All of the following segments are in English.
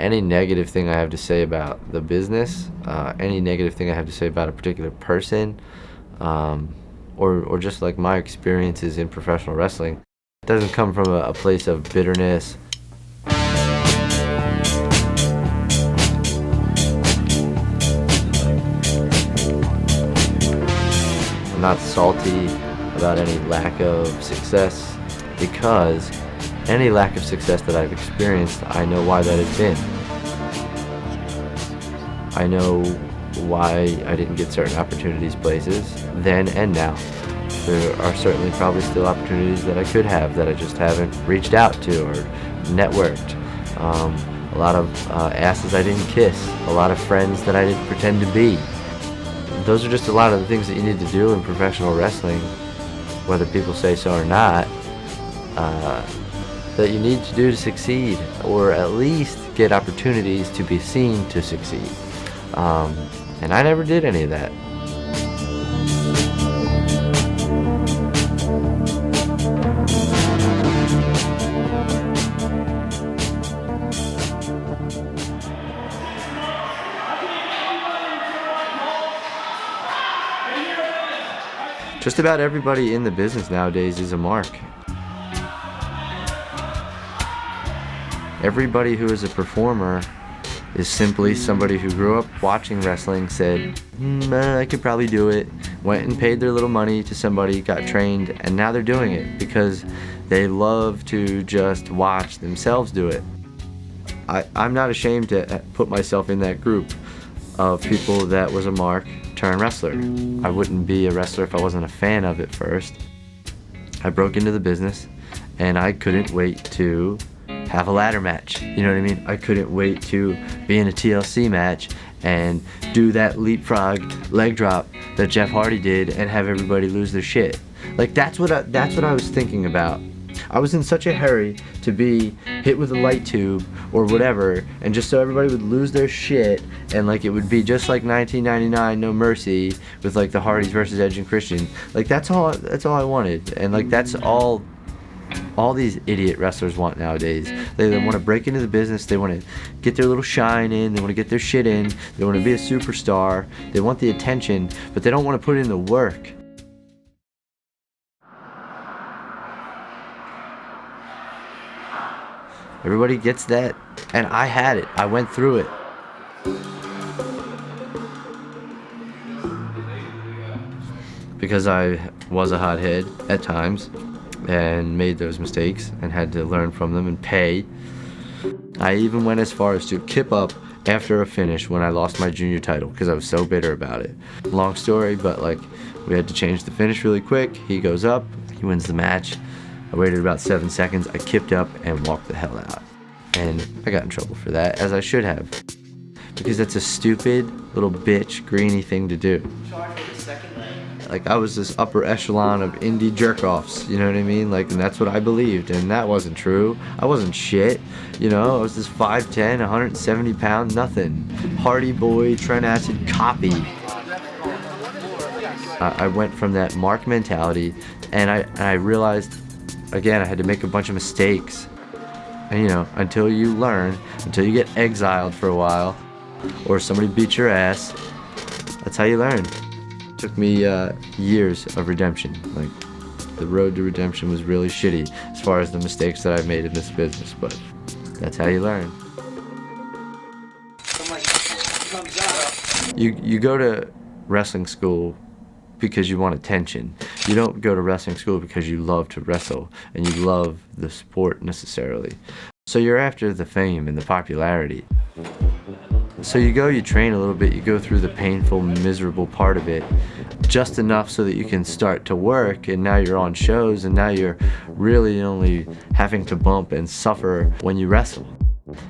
any negative thing I have to say about the business, any negative thing I have to say about a particular person, or just like my experiences in professional wrestling, it doesn't come from a place of bitterness. I'm not salty about any lack of success, because any lack of success that I've experienced, I know why that has been. I know why I didn't get certain opportunities places then and now. There are certainly probably still opportunities that I could have that I just haven't reached out to or networked. A lot of asses I didn't kiss, a lot of friends that I didn't pretend to be. Those are just a lot of the things that you need to do in professional wrestling, whether people say so or not, that you need to do to succeed, or at least get opportunities to be seen to succeed. And I never did any of that. Just about everybody in the business nowadays is a mark. Everybody who is a performer is simply somebody who grew up watching wrestling, said, I could probably do it, went and paid their little money to somebody, got trained, and now they're doing it because they love to just watch themselves do it. I'm not ashamed to put myself in that group of people that was a mark turned wrestler. I wouldn't be a wrestler if I wasn't a fan of it first. I broke into the business and I couldn't wait to have a ladder match. You know what I mean? I couldn't wait to be in a TLC match and do that leapfrog leg drop that Jeff Hardy did and have everybody lose their shit. Like that's what I was thinking about. I was in such a hurry to be hit with a light tube or whatever, and just so everybody would lose their shit, and like it would be just like 1999 No Mercy with like the Hardys versus Edge and Christian. Like that's all I wanted, and like that's all these idiot wrestlers want nowadays. They want to break into the business, they want to get their little shine in, they want to get their shit in, they want to be a superstar, they want the attention, but they don't want to put in the work. Everybody gets that, and I had it. I went through it. Because I was a hothead at times and made those mistakes and had to learn from them and pay. I even went as far as to kip up after a finish when I lost my junior title because I was so bitter about it. Long story, but like we had to change the finish really quick. He goes up, he wins the match. I waited about 7 seconds, I kipped up and walked the hell out. And I got in trouble for that, as I should have. Because that's a stupid little bitch, greeny thing to do. Like I was this upper echelon of indie jerk-offs, you know what I mean? Like, and that's what I believed, and that wasn't true. I wasn't shit, you know? I was this 5'10", 170 pound nothing. Hardy boy, Trent Acid copy. I went from that mark mentality, and I realized, again, I had to make a bunch of mistakes. And you know, until you learn, until you get exiled for a while, or somebody beats your ass, that's how you learn. It took me years of redemption. Like, the road to redemption was really shitty as far as the mistakes that I've made in this business, but that's how you learn. You go to wrestling school because you want attention. You don't go to wrestling school because you love to wrestle and you love the sport necessarily. So you're after the fame and the popularity. So you train a little bit, you go through the painful, miserable part of it, just enough so that you can start to work, and now you're on shows, and now you're really only having to bump and suffer when you wrestle.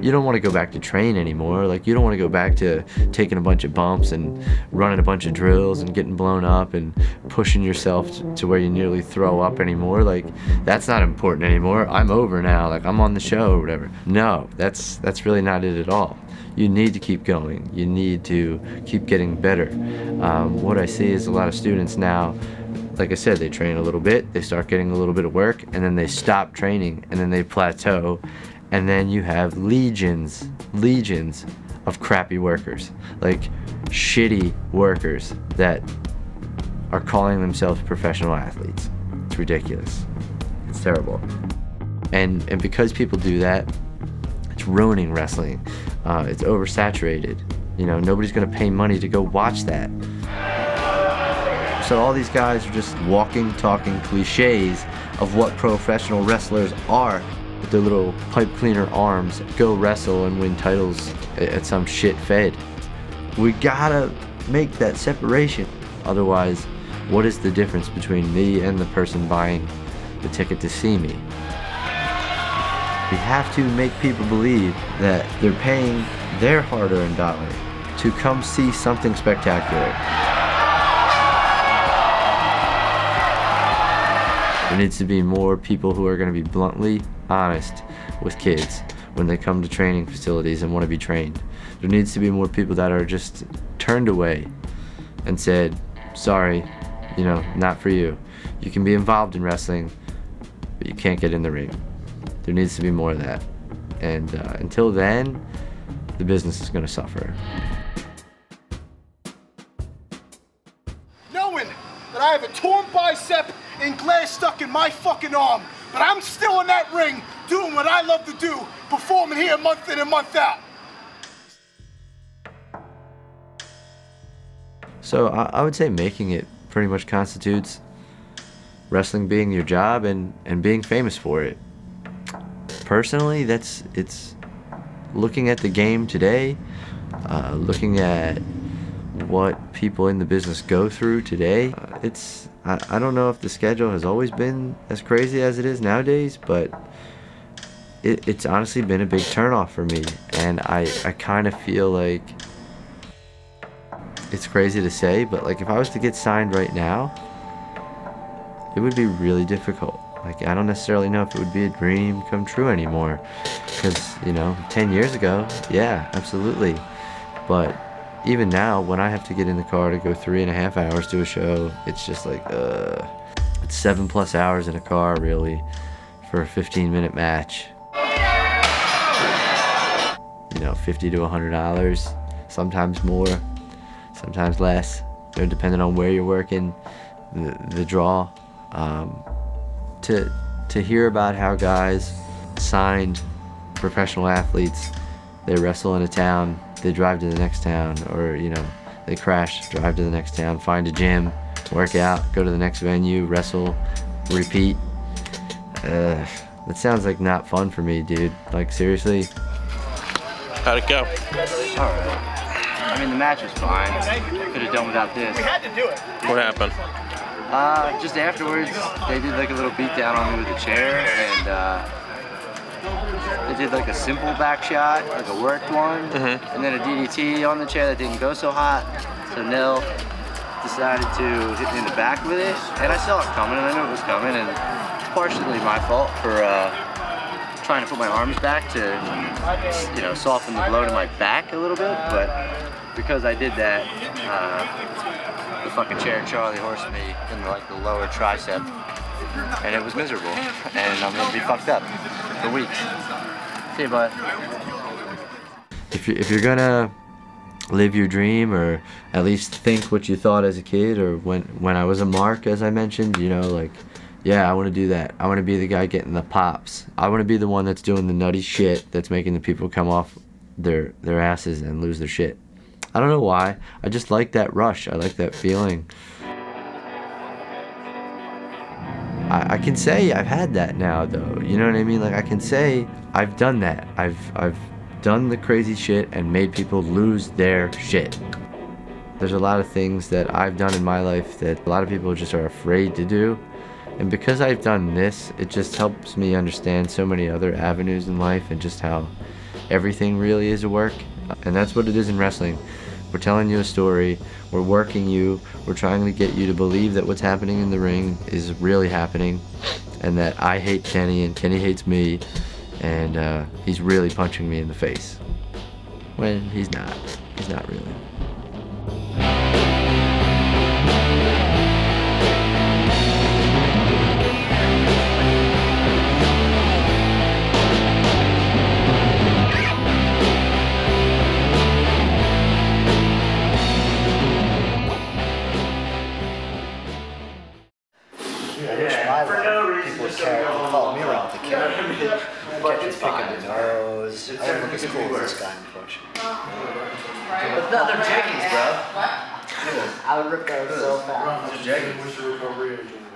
You don't want to go back to train anymore. Like, you don't want to go back to taking a bunch of bumps and running a bunch of drills and getting blown up and pushing yourself to where you nearly throw up anymore. Like, that's not important anymore. I'm over now. Like, I'm on the show or whatever. No, that's really not it at all. You need to keep going. You need to keep getting better. What I see is a lot of students now, like I said, they train a little bit, they start getting a little bit of work, and then they stop training, and then they plateau. And then you have legions of crappy workers, like shitty workers that are calling themselves professional athletes. It's ridiculous. It's terrible. And because people do that, it's ruining wrestling. It's oversaturated. You know, nobody's gonna pay money to go watch that. So all these guys are just walking, talking cliches of what professional wrestlers are. With their little pipe cleaner arms, go wrestle and win titles at some shit fed. We gotta make that separation. Otherwise, what is the difference between me and the person buying the ticket to see me? We have to make people believe that they're paying their hard-earned dollar to come see something spectacular. There needs to be more people who are going to be bluntly honest with kids when they come to training facilities and want to be trained. There needs to be more people that are just turned away and said, sorry, you know, not for you. You can be involved in wrestling, but you can't get in the ring. There needs to be more of that. And until then, the business is going to suffer. Knowing that I have a torn bicep and glass stuck in my fucking arm, but I'm still in that ring doing what I love to do, performing here month in and month out. So I would say making it pretty much constitutes wrestling being your job and being famous for it. Personally, it's looking at the game today, looking at what people in the business go through today. I don't know if the schedule has always been as crazy as it is nowadays, but it's honestly been a big turnoff for me. And I kind of feel like, it's crazy to say, but like if I was to get signed right now, it would be really difficult. Like I don't necessarily know if it would be a dream come true anymore. Because, you know, 10 years ago, yeah, absolutely. But even now, when I have to get in the car to go 3.5 hours to a show, it's just like, it's 7+ hours in a car, really, for a 15-minute match. You know, $50 to $100, sometimes more, sometimes less, you know, depending on where you're working, the draw. To hear about how guys signed professional athletes, they wrestle in a town, they drive to the next town, or, you know, they crash, drive to the next town, find a gym, work out, go to the next venue, wrestle, repeat. That sounds like not fun for me, dude. Like, seriously. How'd it go? Alright. I mean, the match was fine. Could have done without this. We had to do it. What happened? Just afterwards, they did like a little beat down on me with a chair, and they did like a simple back shot, like a worked one, and then a DDT on the chair that didn't go so hot. So Nil decided to hit me in the back with it, and I saw it coming, and I knew it was coming, and it's partially my fault for trying to put my arms back to, you know, soften the blow to my back a little bit, but because I did that, the fucking chair Charlie horsed me in the lower tricep, and it was miserable, and I'm gonna be fucked up for weeks. See you, bud. If you're gonna live your dream, or at least think what you thought as a kid, or when I was a mark, as I mentioned, you know, like, yeah, I want to do that. I want to be the guy getting the pops. I want to be the one that's doing the nutty shit that's making the people come off their asses and lose their shit. I don't know why. I just like that rush. I like that feeling. I can say I've had that now, though. You know what I mean? Like, I can say I've done that. I've done the crazy shit and made people lose their shit. There's a lot of things that I've done in my life that a lot of people just are afraid to do. And because I've done this, it just helps me understand so many other avenues in life and just how everything really is a work. And that's what it is in wrestling. We're telling you a story, we're working you, we're trying to get you to believe that what's happening in the ring is really happening, and that I hate Kenny and Kenny hates me, and he's really punching me in the face. When he's not really. carrot. They follow me around with the carrot. Catch me picking the nose. I don't look as cool as this guy, unfortunately. No, they're jiggies, bro. I would rip those so fast. They're jeggings.